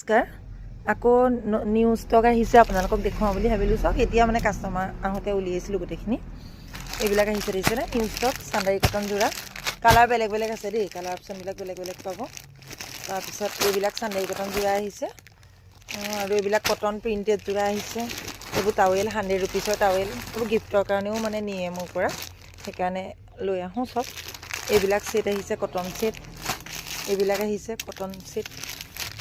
নমস্কাৰ আকৌ new stock আহিছে আপোনালোকক দেখুৱাওঁ বুলি ভাবিলোঁ চাওক এতিয়া মানে কাষ্টমাৰ আহোঁতে উলিয়াইছিলোঁ গোটেইখিনি এইবিলাক আহিছে দেখিছেনে নিউ ষ্টক চান্দাৰী কটন যোৰা কালাৰ বেলেগ বেলেগ আছে দেই কালাৰ অপশ্যনবিলাক বেলেগ বেলেগ পাব তাৰপিছত এইবিলাক চান্দাৰী কটন যোৰা আহিছে আৰু এইবিলাক কটন প্ৰিণ্টেড যোৰা আহিছে এইবোৰ টাৱেল 100 ৰুপিছৰ টাৱেল এইবোৰ গিফ্টৰ কাৰণেও মানে নিয়ে মোৰ পৰা সেইকাৰণে লৈ আহোঁ চব এইবিলাক ছেট আহিছে কটন ছেট এইবিলাক আহিছে কটন ছেট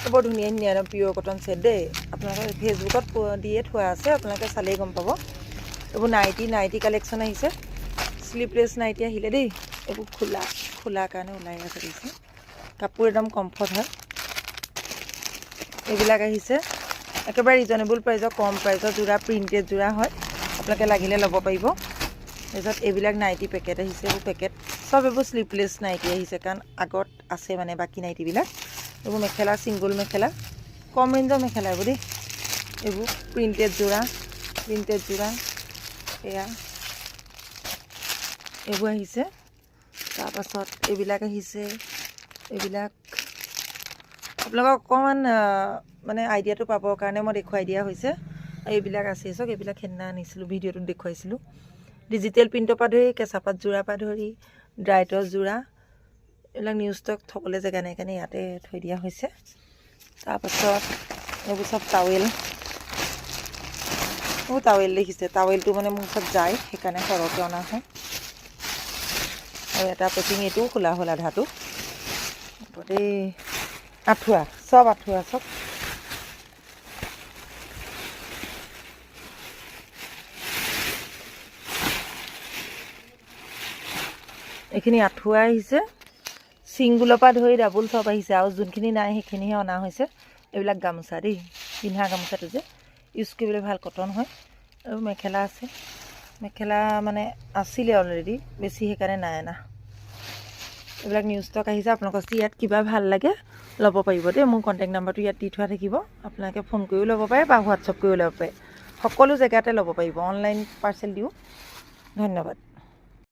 বৰ ধুনীয়া ধুনীয়া পিয়'ৰ কটন ছেট দেই আপোনালোকে ফেচবুকত দিয়ে থোৱা আছে আপোনালোকে চালেই গম পাব এইবোৰ নাইটি কালেকশ্যন আহিছে শ্লিভলেছ নাইটি আহিলে দেই এইবোৰ খোলা কাৰণে ওলাই আছে দেখিছে কাপোৰ একদম কমফৰ্ট হয় এইবিলাক আহিছে একেবাৰে ৰিজনেবল প্ৰাইজৰ কম প্ৰাইজৰ যোৰা প্ৰিণ্টেড যোৰা হয় আপোনালোকে লাগিলে ল'ব পাৰিব তাৰপিছত এইবিলাক নাইটি পেকেট আহিছে এইবোৰ পেকেট চব এইবোৰ শ্লিভলেছ নাইটি আহিছে কাৰণ আগত আছে মানে বাকী নাইটিবিলাক এইবোৰ মেখেলা ছিংগল মেখেলা কম ৰেঞ্জৰ মেখেলা এইবোৰ দেই এইবোৰ প্ৰিণ্টেড যোৰা এয়া এইবোৰ আহিছে তাৰপাছত এইবিলাক আহিছে এইবিলাক আপোনালোকক অকণমান মানে আইডিয়াটো পাবৰ কাৰণে মই দেখুৱাই দিয়া হৈছে এইবিলাক আছে চাওক এইবিলাক সেইদিনা আনিছিলোঁ ভিডিঅ'টোত দেখুৱাইছিলোঁ ডিজিটেল প্ৰিণ্টৰ পৰা ধৰি কেঁচাপাত যোৰাৰ পৰা ধৰি ড্ৰাইটৰ যোৰা এইবিলাক নিউ ষ্টক থ'বলৈ জেগা নাই কাৰণে ইয়াতে থৈ দিয়া হৈছে তাৰপাছত এইবোৰ চব টাৱেল দেখিছে টাৱেলটো মানে মোৰ ওচৰত যায় সেইকাৰণে সৰহকৈ অনা হয় আৰু এটা পেকিং এইটোও খোলা হ'ল আধাটো দেই আঁঠুৱা চব এইখিনি আঁঠুৱা আহিছে ছিংগুলৰ পৰা ধৰি ডাবুল চব আহিছে আৰু যোনখিনি নাই সেইখিনিহে অনা হৈছে এইবিলাক গামোচা দেই পিন্ধা গামোচাটো যে ইউজ কৰিবলৈ ভাল কটন হয় আৰু মেখেলা আছে মেখেলা মানে আছিলে অলৰেডি বেছি সেইকাৰণে নাই অনা এইবিলাক নিউ ষ্টক আহিছে আপোনালোকৰ ইয়াত কিবা ভাল লাগে ল'ব পাৰিব দেই মোৰ কণ্টেক্ট নাম্বাৰটো ইয়াত দি থোৱা থাকিব আপোনালোকে ফোন কৰিও ল'ব পাৰে বা হোৱাটছআপ কৰিও ল'ব পাৰে সকলো জেগাতে ল'ব পাৰিব অনলাইন পাৰ্চেল দিওঁ ধন্যবাদ